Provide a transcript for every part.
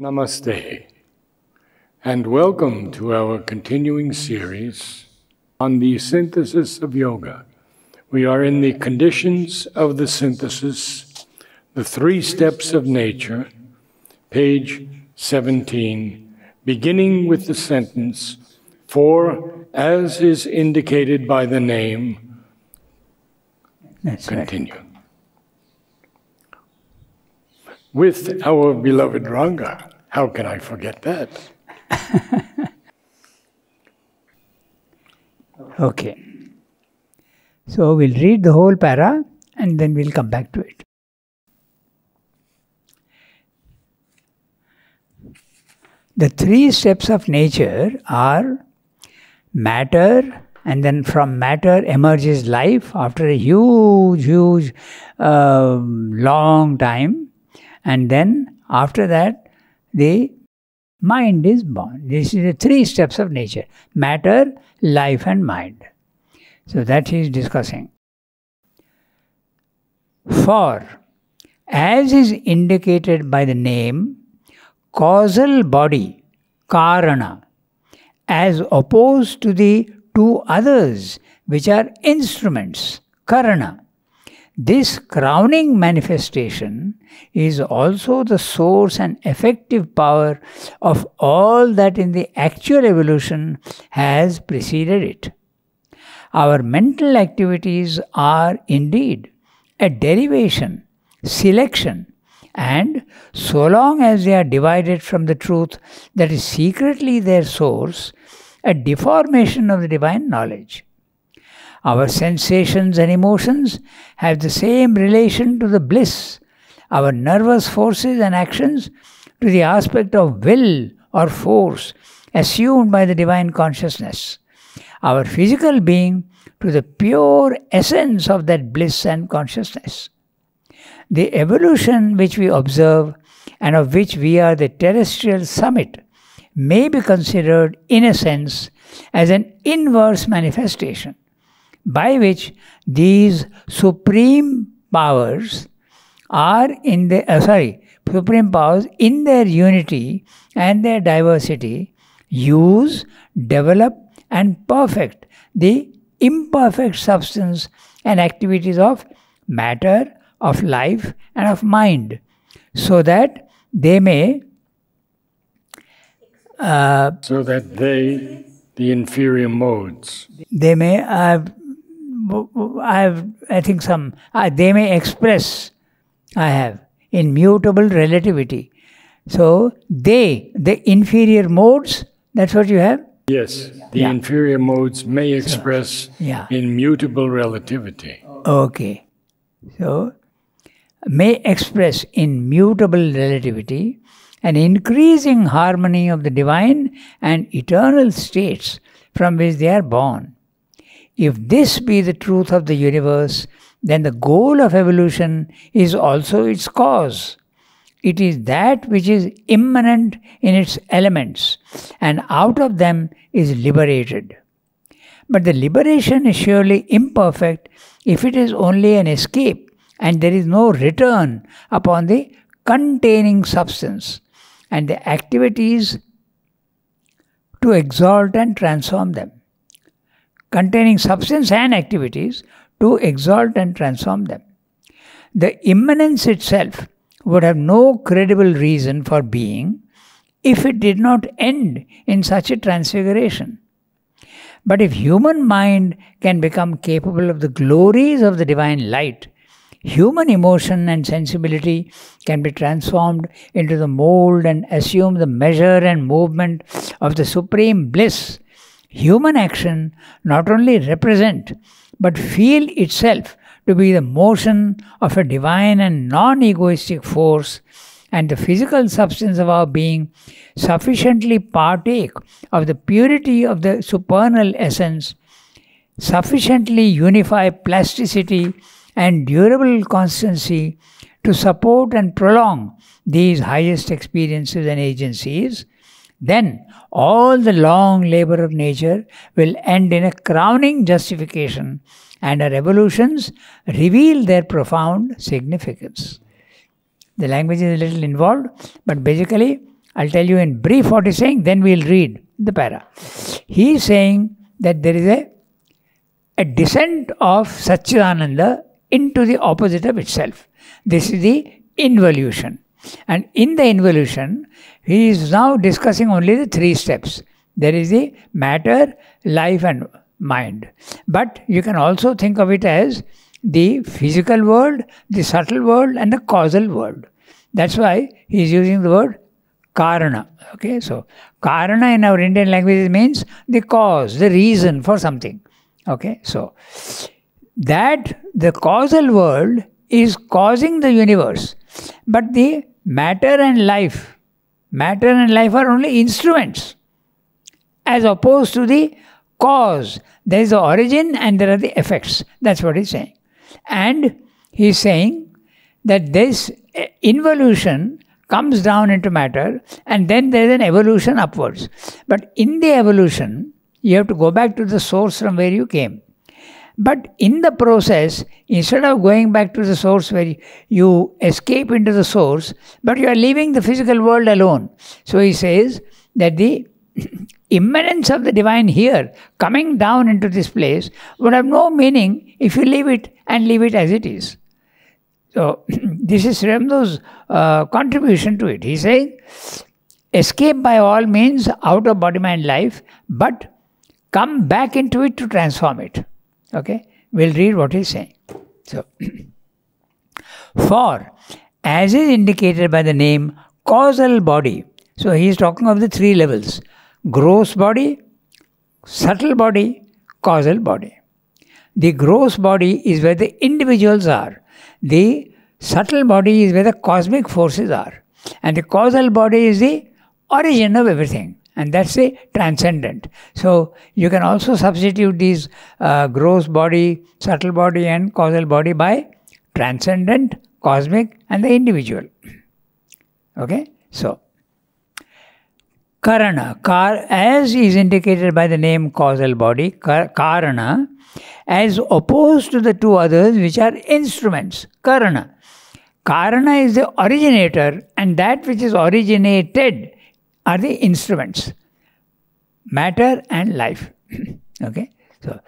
Namaste, and welcome to our continuing series on the synthesis of yoga. We are in the conditions of the synthesis, the 3 steps of nature, page 17, beginning with the sentence, "For as is indicated by the name," continue. Right. With our beloved Ranga. How can I forget that? Okay. So we'll read the whole para and then we'll come back to it. The 3 steps of nature are matter, and then from matter emerges life after a huge long time, and then after that the mind is born. This is the 3 steps of nature: matter, life and mind. So that he is discussing. For, as is indicated by the name, causal body, karana, as opposed to the 2 others which are instruments, karana. This crowning manifestation is also the source and effective power of all that in the actual evolution has preceded it. Our mental activities are indeed a derivation, selection, and so long as they are divided from the truth that is secretly their source, a deformation of the divine knowledge. Our sensations and emotions have the same relation to the bliss, our nervous forces and actions to the aspect of will or force assumed by the divine consciousness, our physical being to the pure essence of that bliss and consciousness. The evolution which we observe and of which we are the terrestrial summit may be considered in a sense as an inverse manifestation, by which these supreme powers are in their unity and their diversity use, develop and perfect the imperfect substance and activities of matter, of life and of mind, so that they may the inferior modes, they may they may express, in mutable relativity. So the inferior modes, that's what you have? Yes, the inferior modes may express in mutable relativity. Okay. So, may express in mutable relativity an increasing harmony of the divine and eternal states from which they are born. If this be the truth of the universe, then the goal of evolution is also its cause. It is that which is immanent in its elements, and out of them is liberated. But the liberation is surely imperfect if it is only an escape, and there is no return upon the containing substance and the activities to exalt and transform them. Containing substance and activities to exalt and transform them. The immanence itself would have no credible reason for being if it did not end in such a transfiguration. But if human mind can become capable of the glories of the divine light, human emotion and sensibility can be transformed into the mold and assume the measure and movement of the supreme bliss. Human action not only represent but feel itself to be the motion of a divine and non-egoistic force, and the physical substance of our being sufficiently partake of the purity of the supernal essence, sufficiently unify plasticity and durable constancy to support and prolong these highest experiences and agencies, then all the long labor of nature will end in a crowning justification, and our evolutions reveal their profound significance. The language is a little involved, but basically I'll tell you in brief what he's saying, then we'll read the para. He's saying that there is a descent of Satchidananda into the opposite of itself. This is the involution. And in the involution, he is now discussing only the 3 steps. There is the matter, life and mind. But you can also think of it as the physical world, the subtle world and the causal world. That's why he is using the word karana. Okay, so karana in our Indian language means the cause, the reason for something. Okay, so that the causal world is causing the universe, but the matter and life are only instruments as opposed to the cause. There is the origin and there are the effects. That's what he's saying. And he's saying that this involution comes down into matter and then there is an evolution upwards. But in the evolution, you have to go back to the source from where you came. But in the process, instead of going back to the source where you escape into the source, but you are leaving the physical world alone. So he says that the immanence of the divine here, coming down into this place, would have no meaning if you leave it and leave it as it is. So this is Sri Aurobido's contribution to it. He says, escape by all means out of body, mind, life, but come back into it to transform it. Okay, we'll read what he's saying. So, for as is indicated by the name causal body, so he is talking of the 3 levels: gross body, subtle body, causal body. The gross body is where the individuals are. The subtle body is where the cosmic forces are. And the causal body is the origin of everything. And that's the transcendent. So you can also substitute these gross body, subtle body and causal body by transcendent, cosmic and the individual. Okay? So, Karana, as is indicated by the name causal body, Karana, as opposed to the 2 others which are instruments. Karana. Karana is the originator and that which is originated are the instruments, matter and life. Okay, so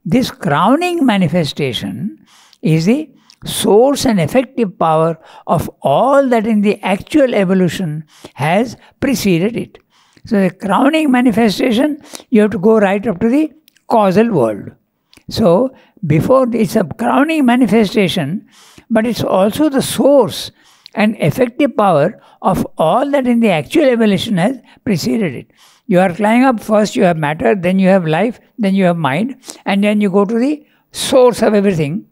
this crowning manifestation is the source and effective power of all that in the actual evolution has preceded it. So the crowning manifestation, you have to go right up to the causal world. So before it's a crowning manifestation, but it's also the source and effective power of all that in the actual evolution has preceded it. You are climbing up, first you have matter, then you have life, then you have mind, and then you go to the source of everything.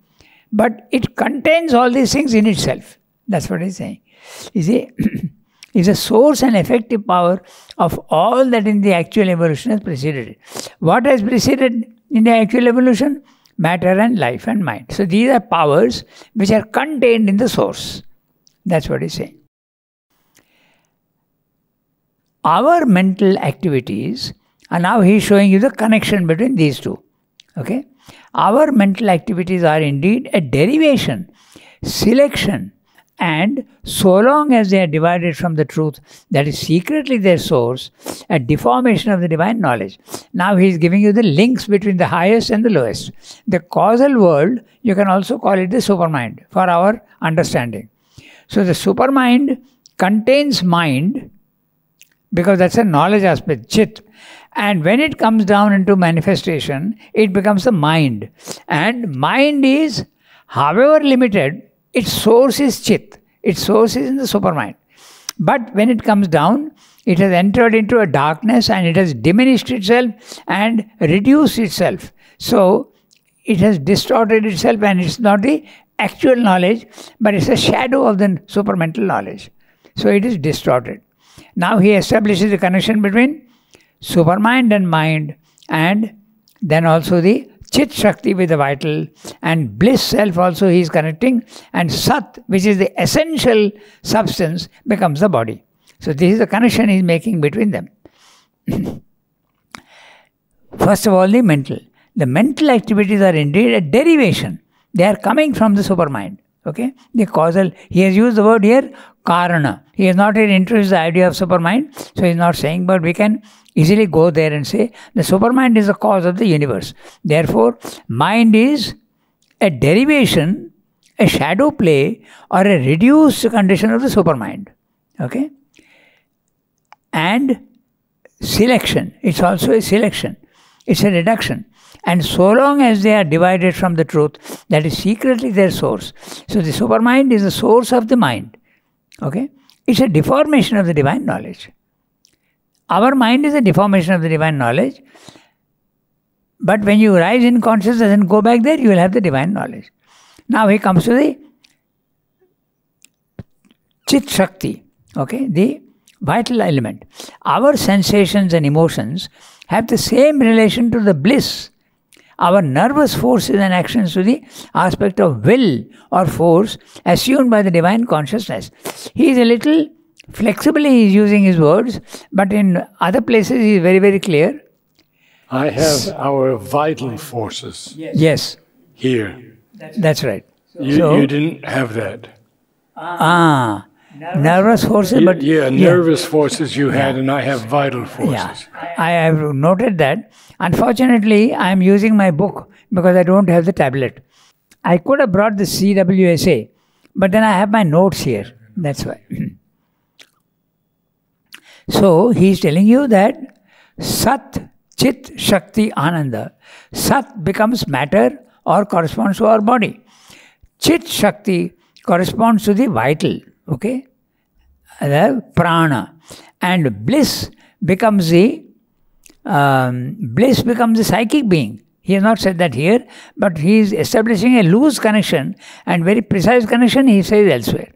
But it contains all these things in itself. That's what he's saying. You see, is a source and effective power of all that in the actual evolution has preceded it. What has preceded in the actual evolution? Matter and life and mind. So these are powers which are contained in the source. That's what he's saying. Our mental activities, and now he's showing you the connection between these 2. Okay? Our mental activities are indeed a derivation, selection, and so long as they are divided from the truth that is secretly their source, a deformation of the divine knowledge. Now he is giving you the links between the highest and the lowest. The causal world, you can also call it the supermind for our understanding. So the supermind contains mind because that's a knowledge aspect, chit. And when it comes down into manifestation, it becomes the mind. And mind is, however limited, its source is chit. Its source is in the supermind. But when it comes down, it has entered into a darkness and it has diminished itself and reduced itself. So it has distorted itself and it's not the actual knowledge, but it's a shadow of the supermental knowledge. So it is distorted. Now he establishes the connection between supermind and mind, and then also the Chit Shakti with the vital, and bliss self also he is connecting, and Sat, which is the essential substance, becomes the body. So this is the connection he is making between them. First of all, the mental. The mental activities are indeed a derivation. They are coming from the supermind. Okay? The causal, he has used the word here, karana. He has not yet introduced the idea of supermind, so he is not saying, but we can easily go there and say, the supermind is the cause of the universe. Therefore, mind is a derivation, a shadow play, or a reduced condition of the supermind. Okay? And selection, it's also a selection. It's a reduction. And so long as they are divided from the truth, that is secretly their source. So the supermind is the source of the mind. Okay? It's a deformation of the divine knowledge. Our mind is a deformation of the divine knowledge. But when you rise in consciousness and go back there, you will have the divine knowledge. Now he comes to the Chit Shakti, okay, the vital element. Our sensations and emotions have the same relation to the bliss. Our nervous forces and actions to the aspect of will or force assumed by the divine consciousness. He is a little flexibly he is using his words, but in other places he is very, very clear. I have our vital forces. Yes. Here. That's right. You didn't have that. Nervous forces, but... nervous forces you had, and I have vital forces. Yeah, I have noted that. Unfortunately, I am using my book because I don't have the tablet. I could have brought the CWSA, but then I have my notes here. That's why. So, he is telling you that Sat, Chit, Shakti, Ananda. Sat becomes matter or corresponds to our body. Chit, Shakti corresponds to the vital. Okay, the prana, and bliss becomes the psychic being. He has not said that here, but he is establishing a loose connection and very precise connection he says elsewhere.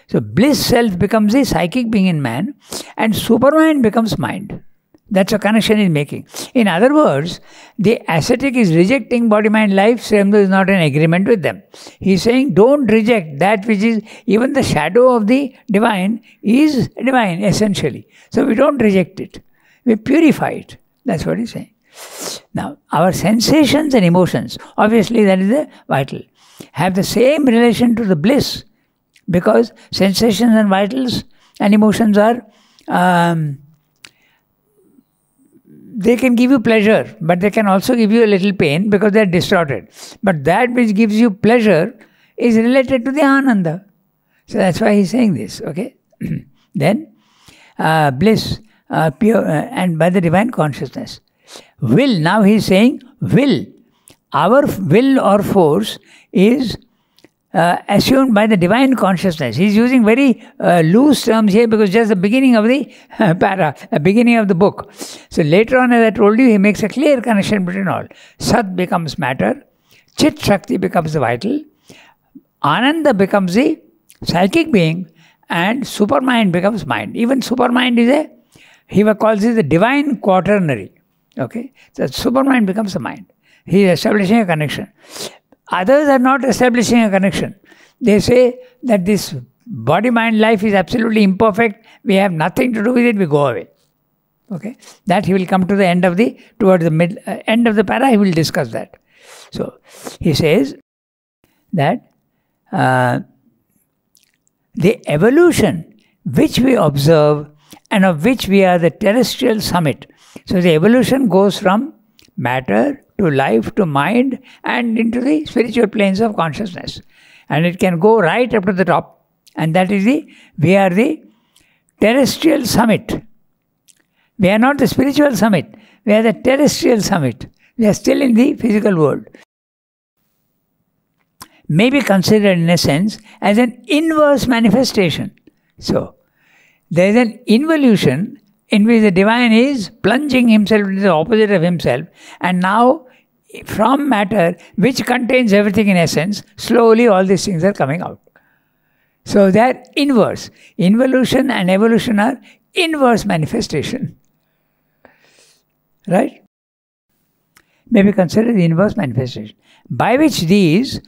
So bliss self becomes the psychic being in man, and supermind becomes mind. That's a connection he is making. In other words, the ascetic is rejecting body-mind life, Sremdo is not in agreement with them. He is saying, don't reject that which is, even the shadow of the divine is divine, essentially. So we don't reject it. We purify it. That's what he is saying. Now, our sensations and emotions, obviously that is the vital, have the same relation to the bliss, because sensations and vitals and emotions are... they can give you pleasure, but they can also give you a little pain because they are distorted. But that which gives you pleasure is related to the Ananda. So that's why he's saying this, okay? Then, bliss, pure, and by the divine consciousness. Will, now he's saying will. Our will or force is assumed by the divine consciousness. He's using very loose terms here because just the beginning of the beginning of the book. So later on, as I told you, he makes a clear connection between all. Sat becomes matter, Chit Shakti becomes the vital, Ananda becomes the psychic being, and supermind becomes mind. Even supermind is he calls it the divine quaternary. Okay, so supermind becomes the mind. He is establishing a connection. Others are not establishing a connection. They say that this body-mind life is absolutely imperfect. We have nothing to do with it. We go away. Okay, that he will come to the end of towards the mid end of the para. He will discuss that. So he says that the evolution which we observe and of which we are the terrestrial summit. So the evolution goes from matter to life to mind and into the spiritual planes of consciousness. And it can go right up to the top. And that is we are the terrestrial summit. We are not the spiritual summit. We are the terrestrial summit. We are still in the physical world. May be considered in a sense as an inverse manifestation. So, there is an involution in which the divine is plunging himself into the opposite of himself, and now from matter, which contains everything in essence, slowly all these things are coming out. So they are inverse. Involution and evolution are inverse manifestation. Right? May be considered the inverse manifestation, by which these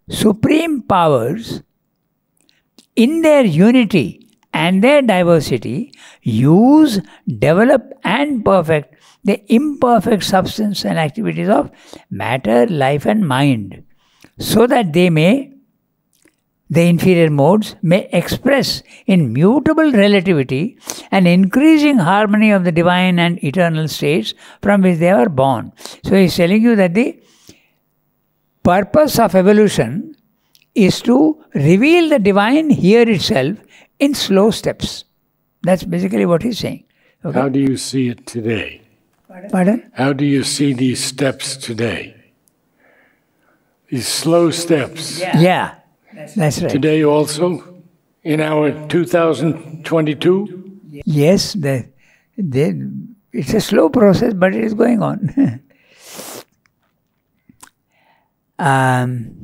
supreme powers, in their unity and their diversity, use, develop and perfect the imperfect substance and activities of matter, life and mind, so that they may the inferior modes may express in mutable relativity an increasing harmony of the divine and eternal states from which they were born. So he is telling you that the purpose of evolution is to reveal the divine here itself in slow steps. That's basically what he's saying. Okay? How do you see it today? Pardon? How do you see these steps today? These slow steps. Yeah, that's right. Today also, in our 2022? Yes, it's a slow process, but it is going on. And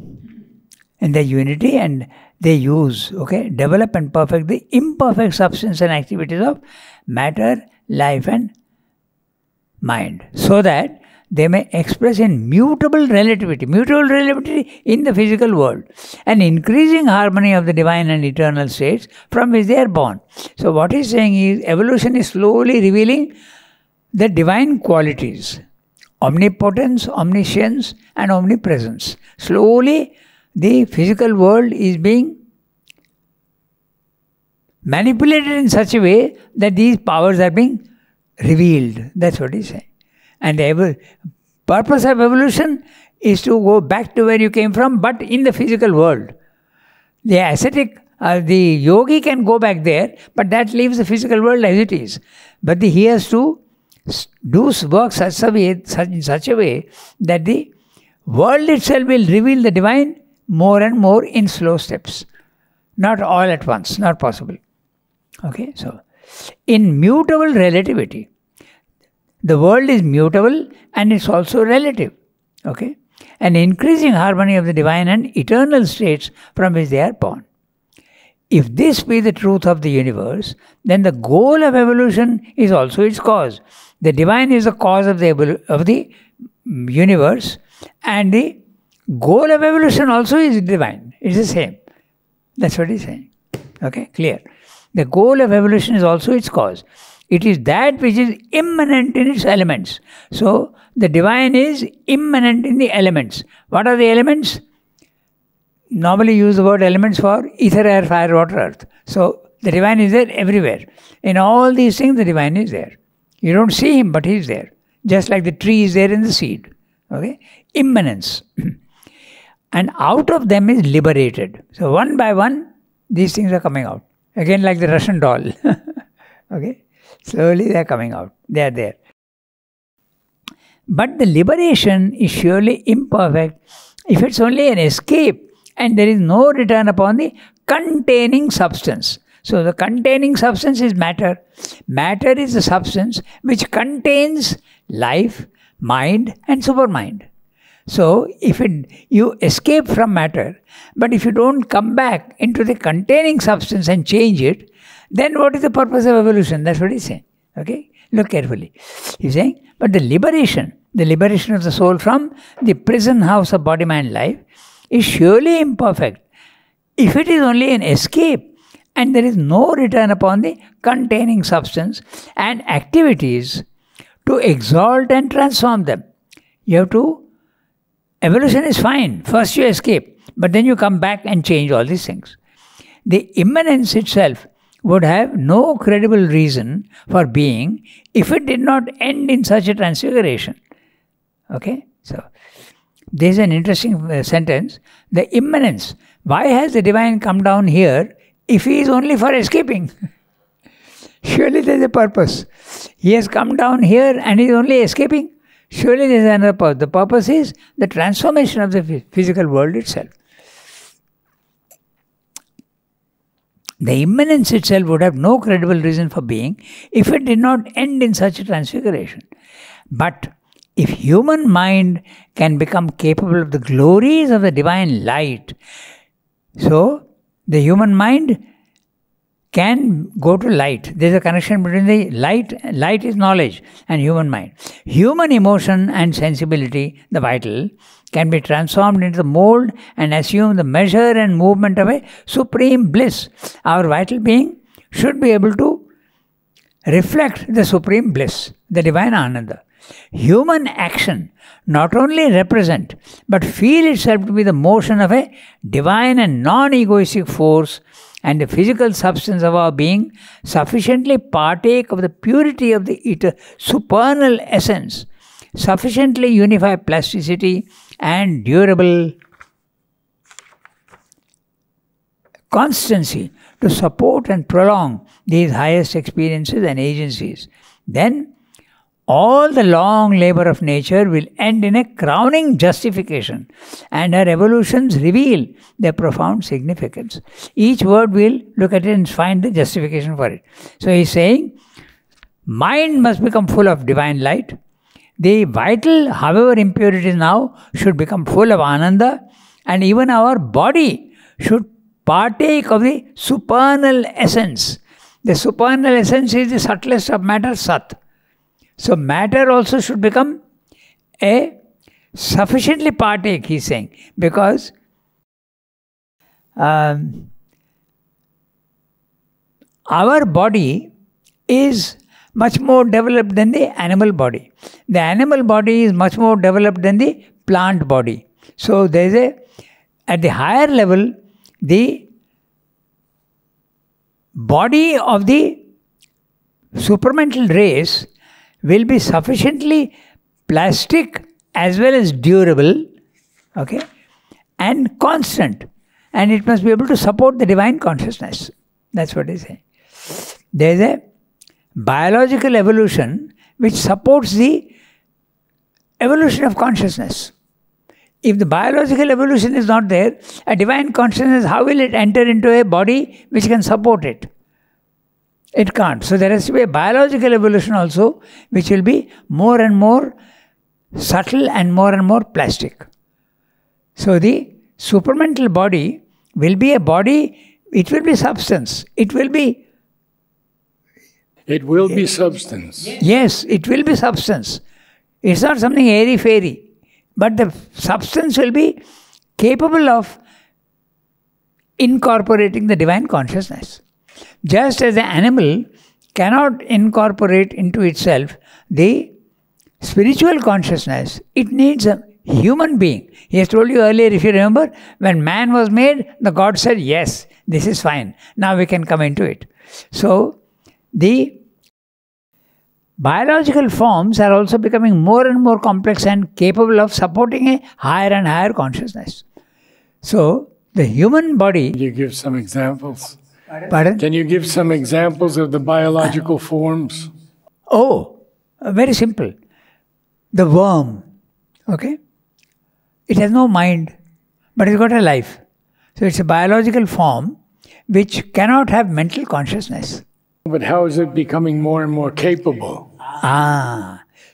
the unity, and they use, develop and perfect the imperfect substance and activities of matter, life and mind, so that they may express in mutable relativity in the physical world, an increasing harmony of the divine and eternal states from which they are born. So what he's saying is, evolution is slowly revealing the divine qualities, omnipotence, omniscience and omnipresence. Slowly the physical world is being manipulated in such a way that these powers are being revealed. That's what he's saying. And the purpose of evolution is to go back to where you came from, but in the physical world. The ascetic, the yogi can go back there, but that leaves the physical world as it is. But he has to do work in such a way that the world itself will reveal the divine more and more in slow steps. Not all at once, not possible. Okay, so in mutable relativity, the world is mutable and it's also relative. Okay, an increasing harmony of the divine and eternal states from which they are born. If this be the truth of the universe, then the goal of evolution is also its cause. The divine is the cause of the universe, and the goal of evolution also is divine. It's the same. That's what he's saying. Okay, clear. The goal of evolution is also its cause. It is that which is immanent in its elements. So, the divine is immanent in the elements. What are the elements? Normally use the word elements for ether, air, fire, water, earth. So, the divine is there everywhere. In all these things, the divine is there. You don't see him, but he is there. Just like the tree is there in the seed. Okay? Immanence. And out of them is liberated. So, one by one, these things are coming out. Again, like the Russian doll. Okay? Slowly they are coming out. They are there. But the liberation is surely imperfect if it's only an escape and there is no return upon the containing substance. So the containing substance is matter. Matter is the substance which contains life, mind and supermind. So if you escape from matter, but if you don't come back into the containing substance and change it, then what is the purpose of evolution? That's what he's saying. Okay? Look carefully. He's saying, but the liberation of the soul from the prison house of body, mind, life is surely imperfect if it is only an escape and there is no return upon the containing substance and activities to exalt and transform them. Evolution is fine. First you escape, but then you come back and change all these things. The immanence itself would have no credible reason for being if it did not end in such a transfiguration. Okay? So, there is an interesting sentence. The immanence. Why has the divine come down here if he is only for escaping? Surely there is a purpose. He has come down here and he is only escaping. Surely there is another purpose. The purpose is the transformation of the physical world itself. The immanence itself would have no credible reason for being if it did not end in such a transfiguration. But if human mind can become capable of the glories of the divine light, so the human mind can go to light. There is a connection between the light is knowledge, and human mind. Human emotion and sensibility, the vital, can be transformed into the mold and assume the measure and movement of a supreme bliss. Our vital being should be able to reflect the supreme bliss, the divine Ananda. Human action not only represent but feel itself to be the motion of a divine and non-egoistic force, and the physical substance of our being sufficiently partake of the purity of the supernal essence, sufficiently unify plasticity and durable constancy to support and prolong these highest experiences and agencies. Then all the long labor of nature will end in a crowning justification, and her evolutions reveal their profound significance. Each word we'll look at it and find the justification for it. So he's saying, mind must become full of divine light. The vital, however impure it is now, should become full of ananda, and even our body should partake of the supernal essence. The supernal essence is the subtlest of matter, Sat. So matter also should become a sufficiently partake, he's saying, because our body is much more developed than the animal body. The animal body is much more developed than the plant body. So there is at the higher level, the body of the supramental race will be sufficiently plastic as well as durable, okay, and constant. And it must be able to support the divine consciousness. That's what they say. There is a biological evolution which supports the evolution of consciousness. If the biological evolution is not there, a divine consciousness, how will it enter into a body which can support it? It can't. So there has to be a biological evolution also, which will be more and more subtle and more plastic. So the supramental body will be a body, it will be substance. It will be substance. Yes, it will be substance. It's not something airy-fairy. But the substance will be capable of incorporating the divine consciousness. Just as the animal cannot incorporate into itself the spiritual consciousness, it needs a human being. He has told you earlier, if you remember, when man was made, the God said, yes, this is fine. Now we can come into it. So, the biological forms are also becoming more and more complex and capable of supporting a higher and higher consciousness. So, the human body... Can you give some examples? Pardon? Can you give some examples of the biological forms? Oh, very simple. The worm, okay? It has no mind, but it's got a life. So it's a biological form which cannot have mental consciousness. But how is it becoming more and more capable?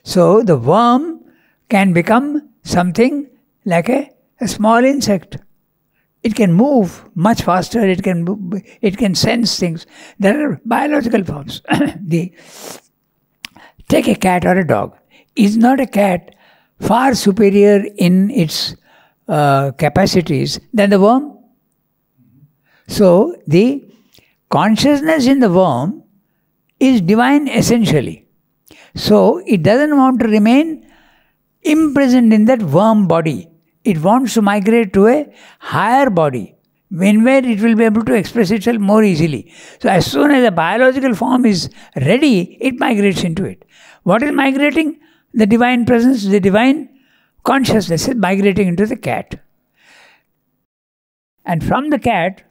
So the worm can become something like a small insect. It can move much faster, it can sense things. There are biological forms. Take a cat or a dog. Is not a cat far superior in its capacities than the worm? So the consciousness in the worm is divine essentially. So it doesn't want to remain imprisoned in that worm body. It wants to migrate to a higher body, where it will be able to express itself more easily. So as soon as the biological form is ready, it migrates into it. What is migrating? The divine presence, the divine consciousness is migrating into the cat. And from the cat,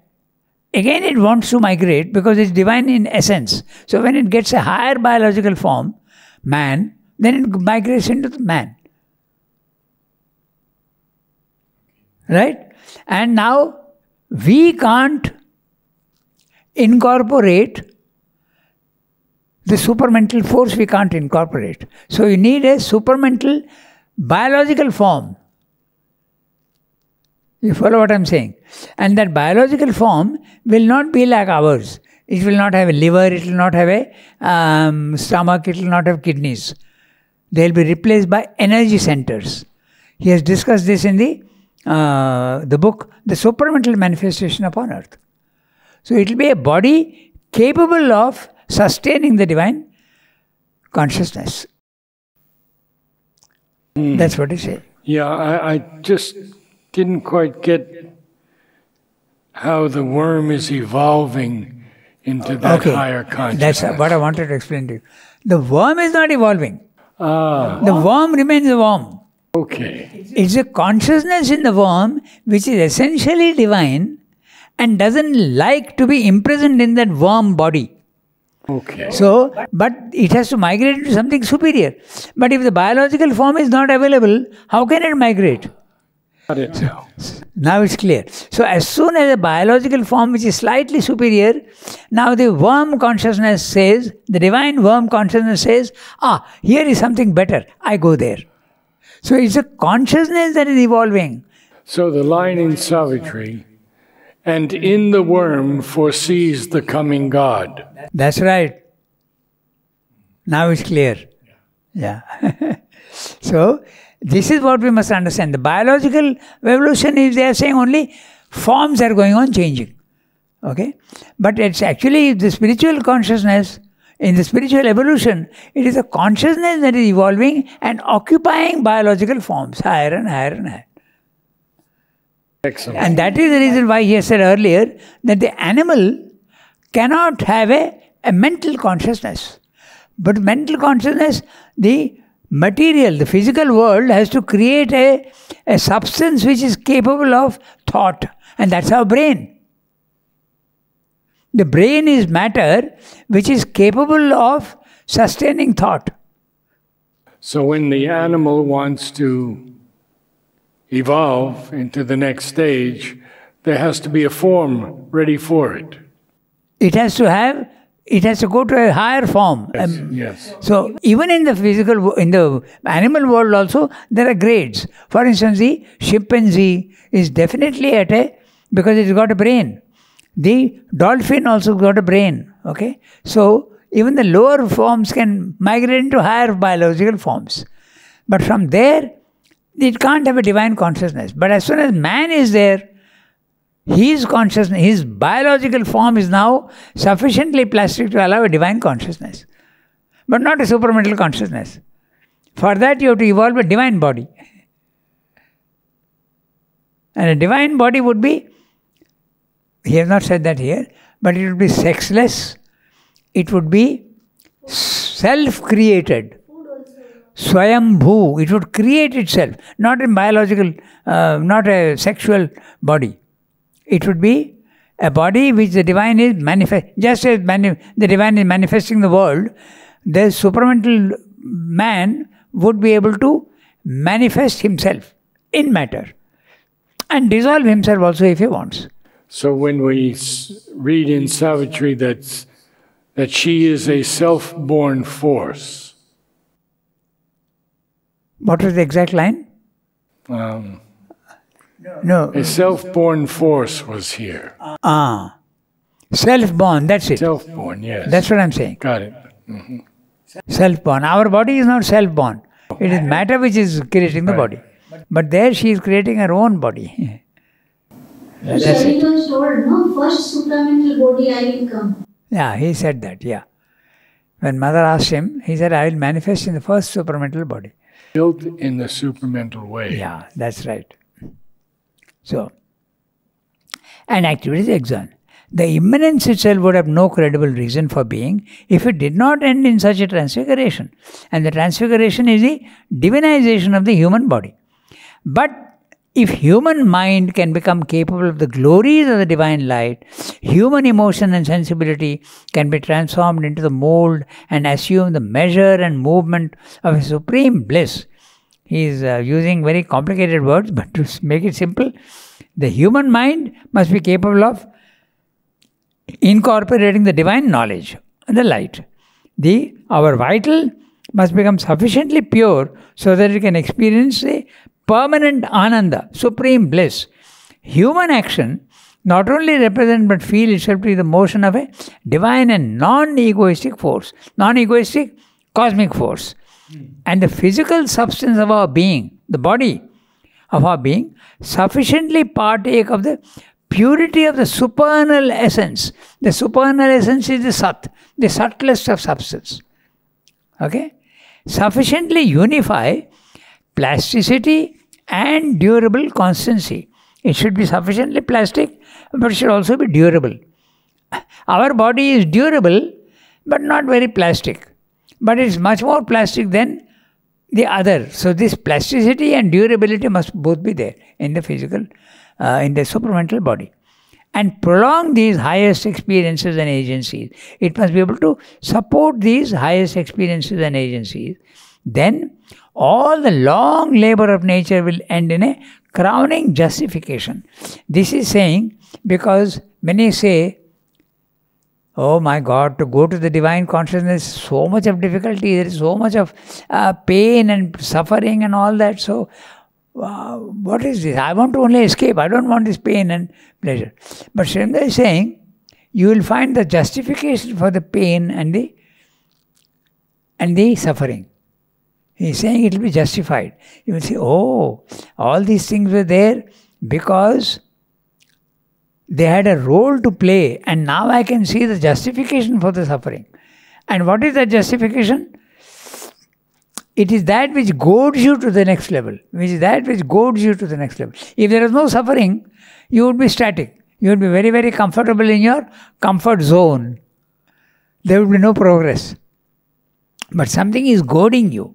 again it wants to migrate because it's divine in essence. So when it gets a higher biological form, man, then it migrates into the man. Right? And now we can't incorporate the supramental force, we can't incorporate. So you need a supramental biological form. You follow what I'm saying? And that biological form will not be like ours. It will not have a liver, it will not have a stomach, it will not have kidneys. They will be replaced by energy centers. He has discussed this in the book, The Supramental Manifestation upon Earth. So it will be a body capable of sustaining the divine consciousness. That's what he said. Yeah, I just didn't quite get how the worm is evolving into that higher consciousness. That's what I wanted to explain to you. The worm is not evolving. The worm remains a worm. Okay. It's a consciousness in the worm which is essentially divine and doesn't like to be imprisoned in that worm body. Okay. So, but it has to migrate into something superior. But if the biological form is not available, how can it migrate? Got it now. Now it's clear. So as soon as a biological form which is slightly superior, now the worm consciousness says, the divine worm consciousness says, here is something better, I go there. So it's a consciousness that is evolving. So the line in Savitri, and in the worm foresees the coming God. That's right. Now it's clear. Yeah. So this is what we must understand. The biological evolution is, they are saying only forms are going on changing. Okay? But it's actually the spiritual consciousness, in the spiritual evolution, it is a consciousness that is evolving and occupying biological forms higher and higher and higher. Excellent. And that is the reason why he said earlier that the animal cannot have a mental consciousness. But mental consciousness, the material, the physical world has to create a substance which is capable of thought. And that's our brain. The brain is matter which is capable of sustaining thought. So when the animal wants to evolve into the next stage, there has to be a form ready for it. It has to go to a higher form. Yes. So even in the animal world also, there are grades. For instance, the chimpanzee is definitely because it's got a brain. The dolphin also got a brain. Okay? So even the lower forms can migrate into higher biological forms. But from there, it can't have a divine consciousness. But as soon as man is there, his consciousness, his biological form is now sufficiently plastic to allow a divine consciousness. But not a supramental consciousness. For that you have to evolve a divine body. And a divine body would be, he has not said that here, but it would be sexless, it would be self-created. Swayambhu, it would create itself, not in biological, not a sexual body. It would be a body which the divine is just as the divine is manifesting the world, the supramental man would be able to manifest himself in matter and dissolve himself also if he wants. So when we read in Savitri that she is a self-born force. What was the exact line? No. A self-born force was here. Self-born, that's it. Self-born, yes. That's what I'm saying. Got it. Mm-hmm. Self-born. Our body is not self-born. It is matter which is creating the body. But there she is creating her own body. Sharita was told, no, first supramental body I will come. Yeah, he said that, yeah. When mother asked him, he said, I will manifest in the first supramental body. Built in the supramental way. Yeah, that's right. So, and activity is exon. The immanence itself would have no credible reason for being if it did not end in such a transfiguration. And the transfiguration is the divinization of the human body. But if human mind can become capable of the glories of the divine light, human emotion and sensibility can be transformed into the mold and assume the measure and movement of a supreme bliss. He is using very complicated words, but to make it simple, the human mind must be capable of incorporating the divine knowledge and the light. Our vital must become sufficiently pure so that it can experience a permanent ananda, supreme bliss. Human action not only represent but feel itself to be the motion of a divine and non-egoistic force, non-egoistic cosmic force. And the physical substance of our being, the body of our being, sufficiently partake of the purity of the supernal essence. The supernal essence is the Sat, the subtlest of substance. Okay? Sufficiently unify plasticity and durable constancy. It should be sufficiently plastic, but it should also be durable. Our body is durable, but not very plastic. But it's much more plastic than the other. So this plasticity and durability must both be there in the physical, in the supramental body. And prolong these highest experiences and agencies. It must be able to support these highest experiences and agencies. Then all the long labor of nature will end in a crowning justification. This is saying, because many say, oh my God, to go to the divine consciousness, so much of difficulty, there is so much of pain and suffering and all that. So, what is this? I want to only escape. I don't want this pain and pleasure. But Srimad is saying, you will find the justification for the pain and the suffering. He is saying it will be justified. You will say, oh, all these things were there because they had a role to play, and now I can see the justification for the suffering. And what is that justification? It is that which goads you to the next level. If there is no suffering, you would be static. You would be very, very comfortable in your comfort zone. There would be no progress. But something is goading you.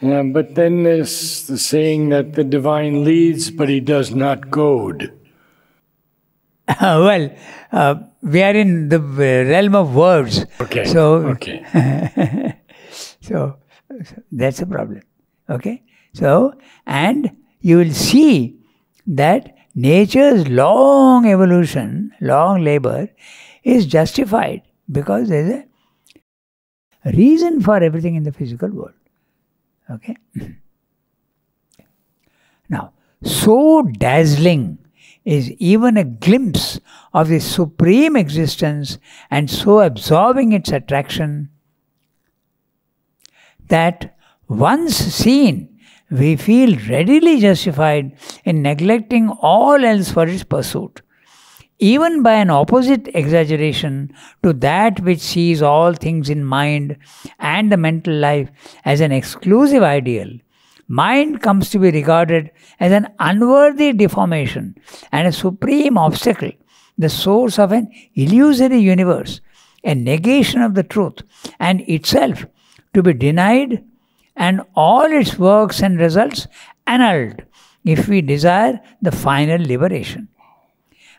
Yeah, but then there's the saying that the divine leads, but he does not goad. Well, we are in the realm of words. Okay. So that's a problem. Okay. So, and you will see that nature's long evolution, long labor is justified because there is a reason for everything in the physical world. Okay. Now, so dazzling is even a glimpse of the supreme existence and so absorbing its attraction that once seen, we feel readily justified in neglecting all else for its pursuit, even by an opposite exaggeration to that which sees all things in mind and the mental life as an exclusive ideal. Mind comes to be regarded as an unworthy deformation and a supreme obstacle, the source of an illusory universe, a negation of the truth, and itself to be denied, and all its works and results annulled if we desire the final liberation.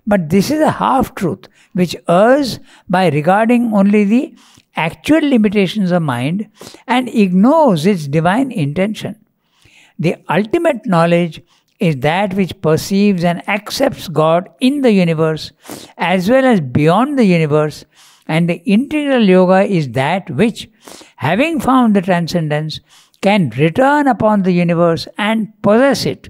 But this is a half-truth which errs by regarding only the actual limitations of mind and ignores its divine intention. The ultimate knowledge is that which perceives and accepts God in the universe as well as beyond the universe, and the integral yoga is that which, having found the transcendence, can return upon the universe and possess it,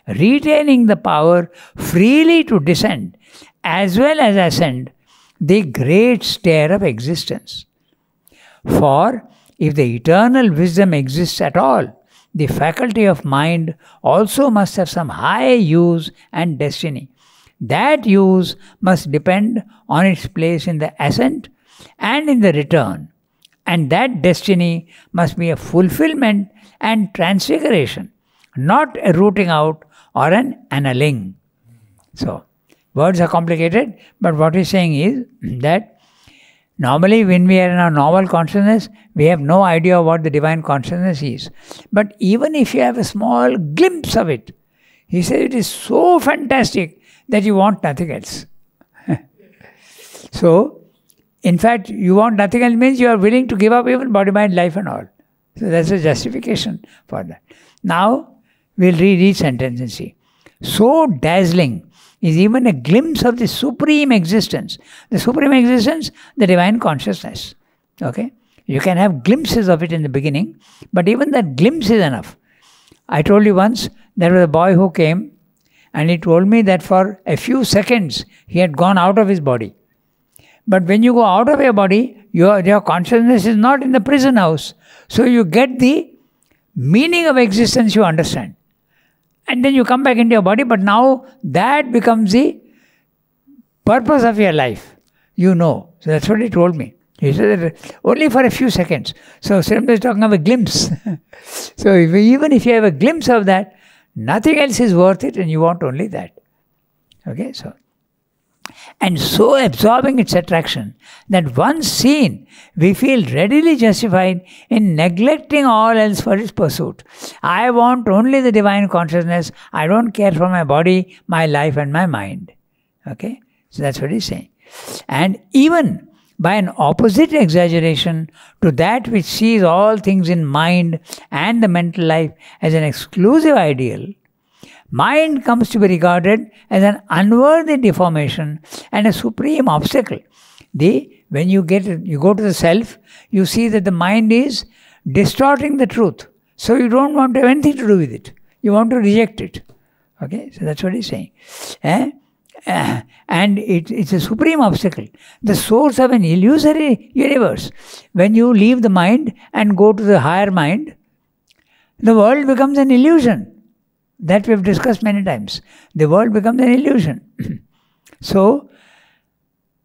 retaining the power freely to descend as well as ascend the great stair of existence. For if the eternal wisdom exists at all, the faculty of mind also must have some high use and destiny. That use must depend on its place in the ascent and in the return, and that destiny must be a fulfillment and transfiguration, not a rooting out or an annulling. So, words are complicated, but what he's saying is that normally when we are in our normal consciousness, we have no idea what the divine consciousness is. But even if you have a small glimpse of it, he says it is so fantastic that you want nothing else. So, in fact, you want nothing else means you are willing to give up even body, mind, life and all. So that's a justification for that. Now, we'll read each sentence and see. So dazzling is even a glimpse of the supreme existence. The supreme existence, the divine consciousness. Okay? You can have glimpses of it in the beginning, but even that glimpse is enough. I told you once, there was a boy who came and he told me that for a few seconds he had gone out of his body. But when you go out of your body, your consciousness is not in the prison house. So you get the meaning of existence, you understand. And then you come back into your body, but now that becomes the purpose of your life. You know. So that's what he told me. He said that only for a few seconds. So Srimad is talking of a glimpse. So even if you have a glimpse of that, nothing else is worth it and you want only that. Okay, so. And so absorbing its attraction that once seen, we feel readily justified in neglecting all else for its pursuit. I want only the divine consciousness. I don't care for my body, my life and my mind. Okay, so that's what he's saying. And even by an opposite exaggeration to that which sees all things in mind and the mental life as an exclusive ideal, mind comes to be regarded as an unworthy deformation and a supreme obstacle. When you go to the self, you see that the mind is distorting the truth. So you don't want to have anything to do with it. You want to reject it. Okay, so that's what he's saying. And it's a supreme obstacle, the source of an illusory universe. When you leave the mind and go to the higher mind, the world becomes an illusion. That we have discussed many times. The world becomes an illusion. So,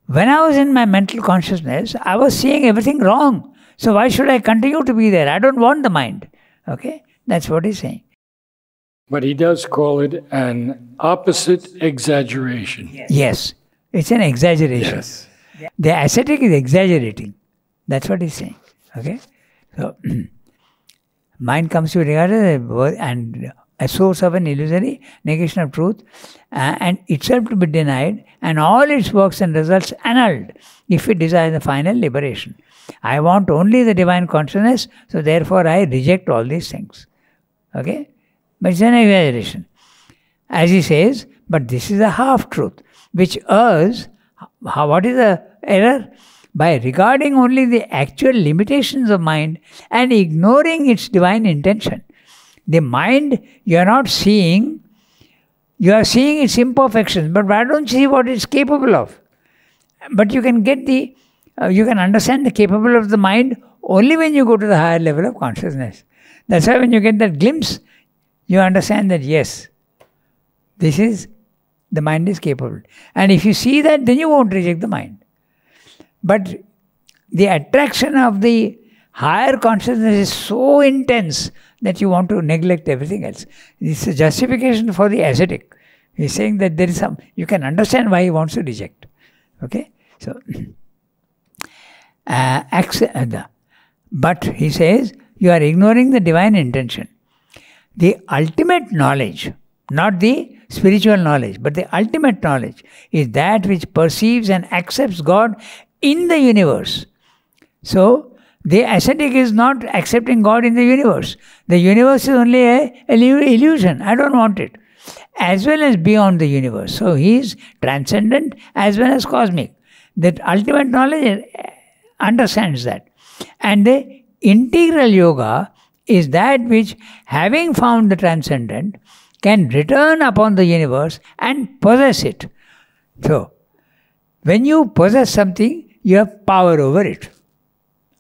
when I was in my mental consciousness, I was seeing everything wrong. So why should I continue to be there? I don't want the mind. Okay, that's what he's saying. But he does call it an opposite exaggeration. Yes, it's an exaggeration. Yes. The ascetic is exaggerating. That's what he's saying. Okay? So, mind comes to be regarded as a source of an illusory negation of truth, and itself to be denied, and all its works and results annulled, if it desires the final liberation. I want only the divine consciousness, so therefore I reject all these things. Okay? But it's an exaggeration. As he says, but this is a half-truth, which errs. What is the error? By regarding only the actual limitations of mind and ignoring its divine intention. The mind you are not seeing, you are seeing its imperfections, but I don't see what it's capable of. But you can you can understand the capable of the mind only when you go to the higher level of consciousness. That's why when you get that glimpse, you understand that yes, the mind is capable. And if you see that, then you won't reject the mind. But the attraction of the higher consciousness is so intense that you want to neglect everything else. It's a justification for the ascetic. He's saying that there is you can understand why he wants to reject. Okay? So, but he says, you are ignoring the divine intention. The ultimate knowledge, not the spiritual knowledge, but the ultimate knowledge is that which perceives and accepts God in the universe. So, the ascetic is not accepting God in the universe. The universe is only an illusion. I don't want it. As well as beyond the universe. So, he is transcendent as well as cosmic. That ultimate knowledge understands that. And the integral yoga is that which, having found the transcendent, can return upon the universe and possess it. So, when you possess something, you have power over it.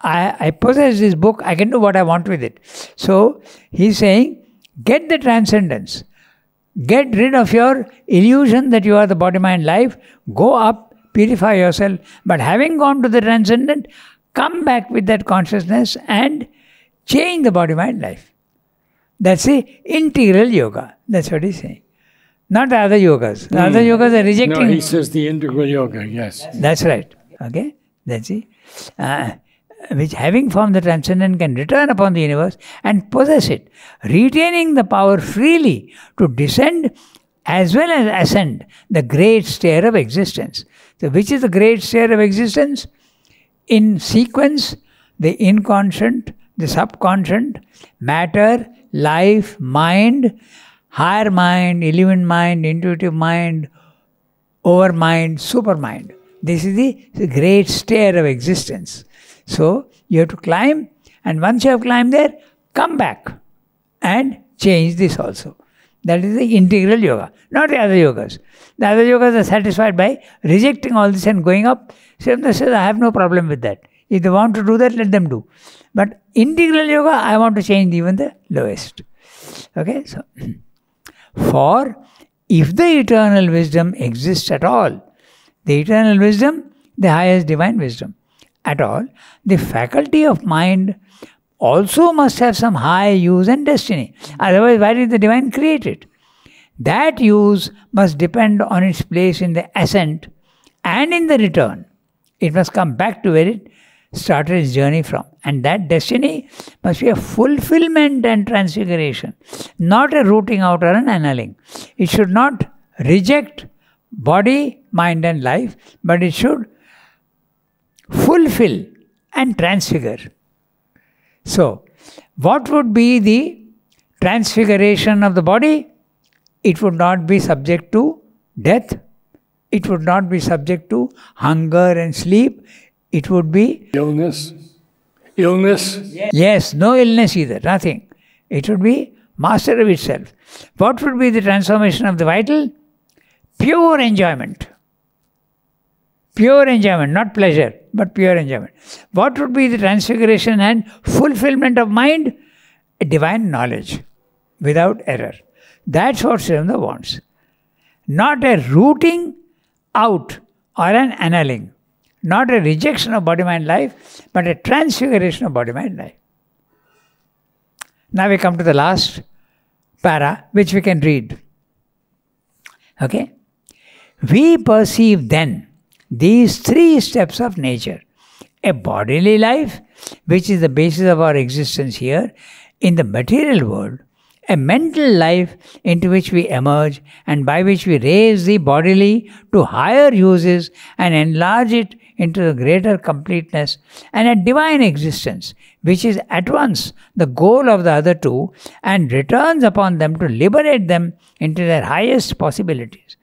I possess this book, I can do what I want with it. So, he's saying, get the transcendence. Get rid of your illusion that you are the body, mind, life. Go up, purify yourself. But having gone to the transcendent, come back with that consciousness and change the body, mind, life. That's the integral yoga. That's what he's saying. Not the other yogas. The other yogas are rejecting. No, he says the integral yoga, yes. That's right. Okay? That's it. Which having formed the transcendent can return upon the universe and possess it, retaining the power freely to descend as well as ascend the great stair of existence. So which is the great stair of existence? In sequence, the inconscient, the subconscious, matter, life, mind, higher mind, illumined mind, intuitive mind, overmind, supermind. This is the great stair of existence. So, you have to climb, and once you have climbed there, come back and change this also. That is the integral yoga, not the other yogas. The other yogas are satisfied by rejecting all this and going up. Srimad says, I have no problem with that. If they want to do that, let them do. But integral yoga, I want to change even the lowest. Okay, so, for if the eternal wisdom exists at all, the eternal wisdom, the highest divine wisdom, at all, the faculty of mind also must have some high use and destiny. Otherwise, why did the divine create it? That use must depend on its place in the ascent and in the return. It must come back to where it started its journey from. And that destiny must be a fulfillment and transfiguration, not a rooting out or an annulling. It should not reject body, mind and life, but it should fulfill and transfigure. So, what would be the transfiguration of the body? It would not be subject to death. It would not be subject to hunger and sleep. It would be illness. Illness? Yes, no illness either, nothing. It would be master of itself. What would be the transformation of the vital? Pure enjoyment. Pure enjoyment, not pleasure, but pure enjoyment. What would be the transfiguration and fulfillment of mind? A divine knowledge, without error. That's what Srivamda wants. Not a rooting out or an annulling. Not a rejection of body-mind life, but a transfiguration of body-mind life. Now we come to the last para, which we can read. Okay? We perceive then these three steps of nature. A bodily life, which is the basis of our existence here in the material world. A mental life into which we emerge and by which we raise the bodily to higher uses and enlarge it into the greater completeness, and a divine existence which is at once the goal of the other two and returns upon them to liberate them into their highest possibilities,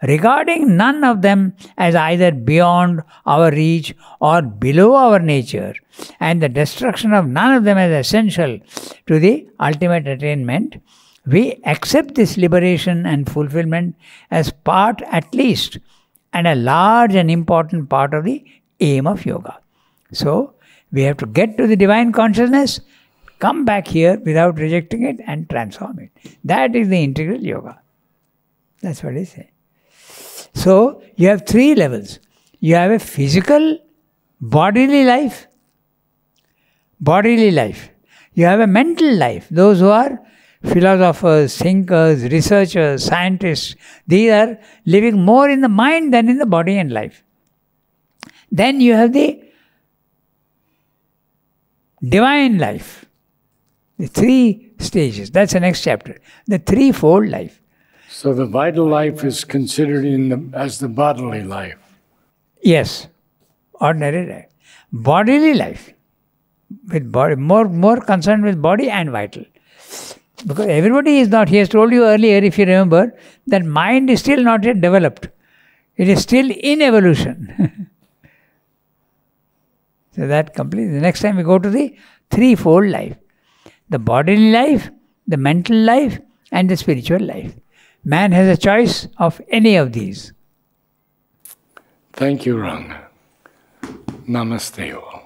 regarding none of them as either beyond our reach or below our nature, and the destruction of none of them as essential to the ultimate attainment. We accept this liberation and fulfillment as part at least and a large and important part of the aim of yoga. So, we have to get to the divine consciousness, come back here without rejecting it and transform it. That is the integral yoga. That's what he says. So, you have three levels. You have a physical, bodily life. Bodily life. You have a mental life. Those who are philosophers, thinkers, researchers, scientists, these are living more in the mind than in the body and life. Then you have the divine life. The three stages. That's the next chapter. The threefold life. So the vital life is considered as the bodily life. Yes. Ordinary life. Bodily life. With body, more concerned with body and vital. Because everybody is not, he has told you earlier, if you remember, that mind is still not yet developed. It is still in evolution. So that completes. The next time we go to the threefold life. The bodily life, the mental life, and the spiritual life. Man has a choice of any of these. Thank you, Ranga. Namaste all.